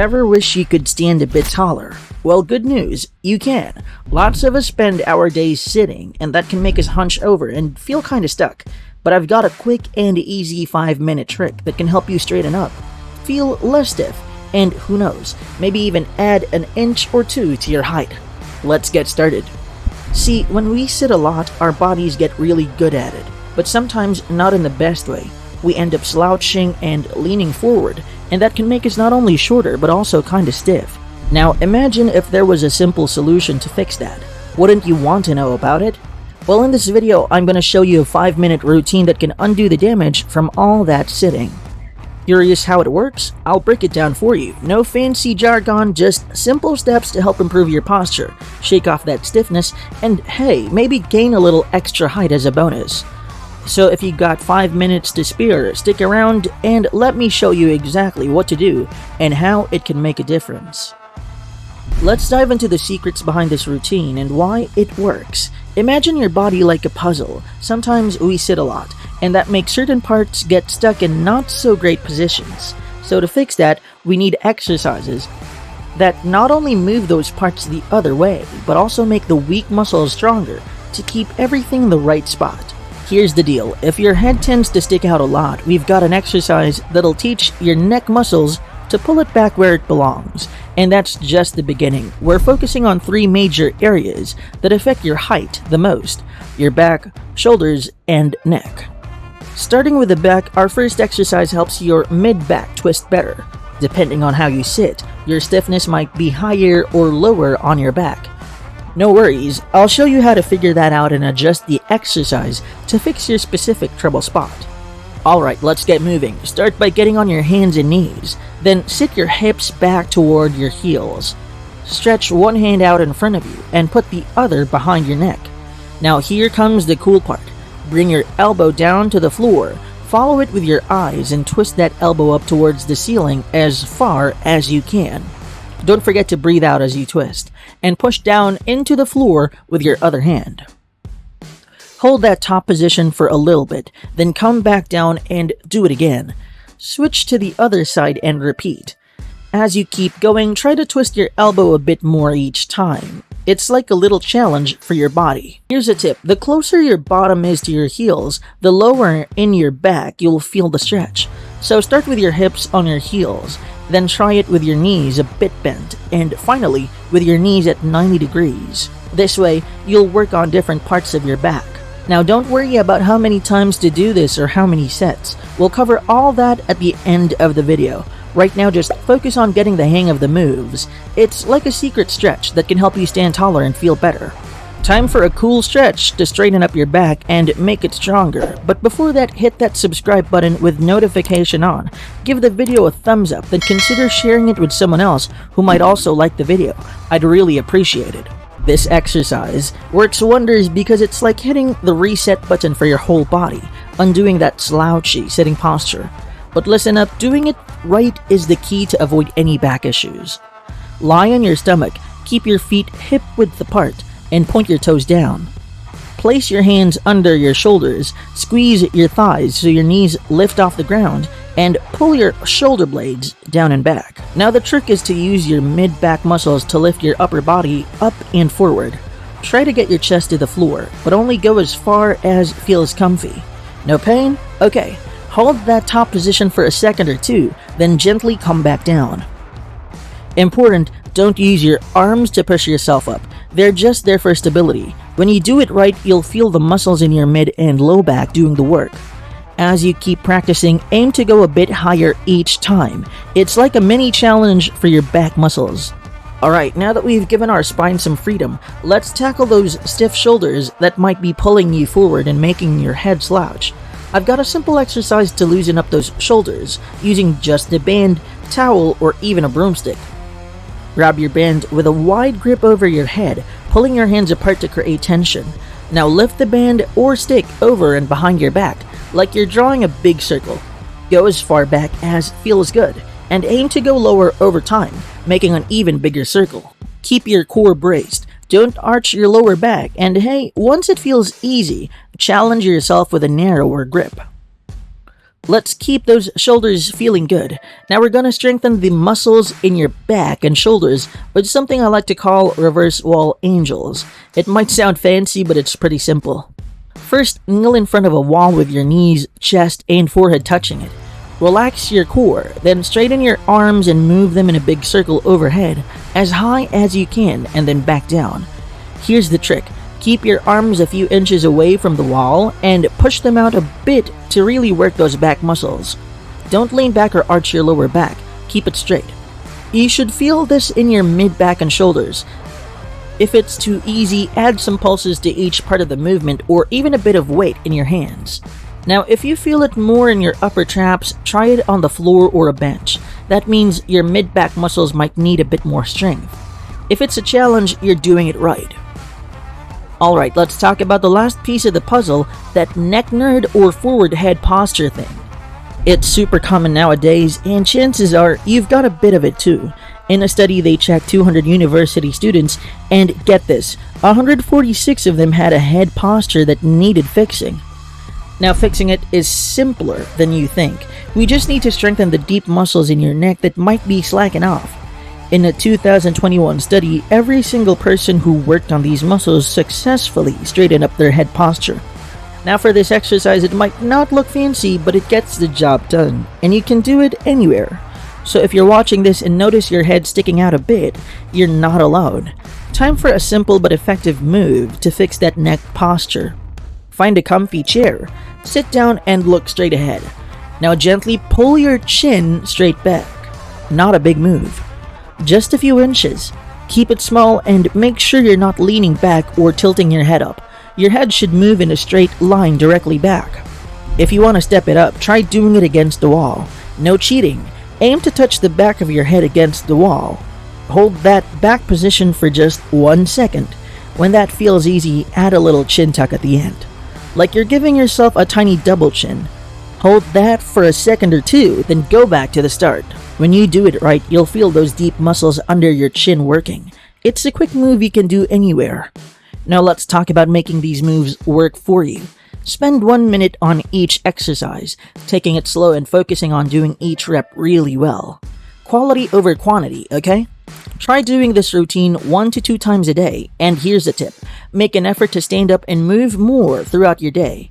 Ever wish you could stand a bit taller? Well, good news, you can. Lots of us spend our days sitting, and that can make us hunch over and feel kinda stuck. But I've got a quick and easy 5-minute trick that can help you straighten up, feel less stiff, and who knows, maybe even add an inch or two to your height. Let's get started. See, when we sit a lot, our bodies get really good at it, but sometimes not in the best way. We end up slouching and leaning forward, and that can make us not only shorter but also kinda stiff. Now imagine if there was a simple solution to fix that. Wouldn't you want to know about it? Well, in this video, I'm going to show you a 5-minute routine that can undo the damage from all that sitting. Curious how it works? I'll break it down for you. No fancy jargon, just simple steps to help improve your posture, shake off that stiffness, and hey, maybe gain a little extra height as a bonus. So if you got 5 minutes to spare, stick around and let me show you exactly what to do and how it can make a difference. Let's dive into the secrets behind this routine and why it works. Imagine your body like a puzzle. Sometimes we sit a lot, and that makes certain parts get stuck in not so great positions. So to fix that, we need exercises that not only move those parts the other way, but also make the weak muscles stronger to keep everything in the right spot. Here's the deal, if your head tends to stick out a lot, we've got an exercise that'll teach your neck muscles to pull it back where it belongs. And that's just the beginning. We're focusing on 3 major areas that affect your height the most: your back, shoulders, and neck. Starting with the back, our first exercise helps your mid-back twist better. Depending on how you sit, your stiffness might be higher or lower on your back. No worries, I'll show you how to figure that out and adjust the exercise to fix your specific trouble spot. Alright, let's get moving. Start by getting on your hands and knees. Then sit your hips back toward your heels. Stretch one hand out in front of you and put the other behind your neck. Now here comes the cool part. Bring your elbow down to the floor. Follow it with your eyes and twist that elbow up towards the ceiling as far as you can. Don't forget to breathe out as you twist, and push down into the floor with your other hand. Hold that top position for a little bit, then come back down and do it again. Switch to the other side and repeat. As you keep going, try to twist your elbow a bit more each time. It's like a little challenge for your body. Here's a tip. The closer your bottom is to your heels, the lower in your back you'll feel the stretch. So start with your hips on your heels, then try it with your knees a bit bent, and finally with your knees at 90 degrees. This way, you'll work on different parts of your back. Now don't worry about how many times to do this or how many sets. We'll cover all that at the end of the video. Right now, just focus on getting the hang of the moves. It's like a secret stretch that can help you stand taller and feel better. Time for a cool stretch to straighten up your back and make it stronger. But before that, hit that subscribe button with notification on. Give the video a thumbs up, then consider sharing it with someone else who might also like the video. I'd really appreciate it. This exercise works wonders because it's like hitting the reset button for your whole body, undoing that slouchy sitting posture. But listen up, doing it right is the key to avoid any back issues. Lie on your stomach, keep your feet hip-width apart, and point your toes down. Place your hands under your shoulders, squeeze your thighs so your knees lift off the ground, and pull your shoulder blades down and back. Now the trick is to use your mid-back muscles to lift your upper body up and forward. Try to get your chest to the floor, but only go as far as feels comfy. No pain? Okay. Hold that top position for a second or two, then gently come back down. Important, don't use your arms to push yourself up. They're just there for stability. When you do it right, you'll feel the muscles in your mid and low back doing the work. As you keep practicing, aim to go a bit higher each time. It's like a mini challenge for your back muscles. Alright, now that we've given our spine some freedom, let's tackle those stiff shoulders that might be pulling you forward and making your head slouch. I've got a simple exercise to loosen up those shoulders, using just a band, towel, or even a broomstick. Grab your band with a wide grip over your head, pulling your hands apart to create tension. Now lift the band or stick over and behind your back, like you're drawing a big circle. Go as far back as feels good, and aim to go lower over time, making an even bigger circle. Keep your core braced. Don't arch your lower back, and hey, once it feels easy, challenge yourself with a narrower grip. Let's keep those shoulders feeling good. Now we're gonna strengthen the muscles in your back and shoulders with something I like to call reverse wall angels. It might sound fancy, but it's pretty simple. First, kneel in front of a wall with your knees, chest, and forehead touching it. Relax your core, then straighten your arms and move them in a big circle overhead, as high as you can, and then back down. Here's the trick. Keep your arms a few inches away from the wall and push them out a bit to really work those back muscles. Don't lean back or arch your lower back. Keep it straight. You should feel this in your mid-back and shoulders. If it's too easy, add some pulses to each part of the movement or even a bit of weight in your hands. Now, if you feel it more in your upper traps, try it on the floor or a bench. That means your mid-back muscles might need a bit more strength. If it's a challenge, you're doing it right. Alright, let's talk about the last piece of the puzzle, that neck nerd or forward head posture thing. It's super common nowadays, and chances are you've got a bit of it too. In a study, they checked 200 university students, and get this, 146 of them had a head posture that needed fixing. Now, fixing it is simpler than you think. We just need to strengthen the deep muscles in your neck that might be slacking off. In a 2021 study, every single person who worked on these muscles successfully straightened up their head posture. Now for this exercise, it might not look fancy, but it gets the job done, and you can do it anywhere. So if you're watching this and notice your head sticking out a bit, you're not alone. Time for a simple but effective move to fix that neck posture. Find a comfy chair, sit down and look straight ahead. Now gently pull your chin straight back. Not a big move. Just a few inches. Keep it small and make sure you're not leaning back or tilting your head up. Your head should move in a straight line directly back. If you want to step it up, try doing it against the wall. No cheating. Aim to touch the back of your head against the wall. Hold that back position for just 1 second. When that feels easy, add a little chin tuck at the end. Like you're giving yourself a tiny double chin. Hold that for a second or two, then go back to the start. When you do it right, you'll feel those deep muscles under your chin working. It's a quick move you can do anywhere. Now let's talk about making these moves work for you. Spend 1 minute on each exercise, taking it slow and focusing on doing each rep really well. Quality over quantity, okay? Try doing this routine 1 to 2 times a day, and here's a tip. Make an effort to stand up and move more throughout your day.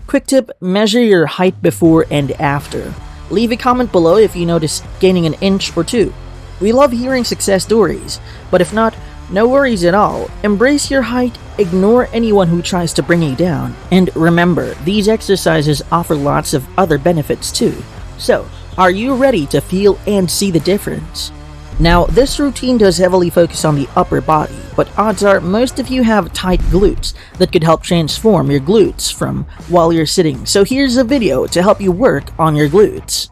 Quick tip, measure your height before and after. Leave a comment below if you notice gaining an inch or 2. We love hearing success stories, but if not, no worries at all. Embrace your height, ignore anyone who tries to bring you down, and remember, these exercises offer lots of other benefits too. So, are you ready to feel and see the difference? Now, this routine does heavily focus on the upper body, but odds are most of you have tight glutes that could help transform your glutes from while you're sitting. So here's a video to help you work on your glutes.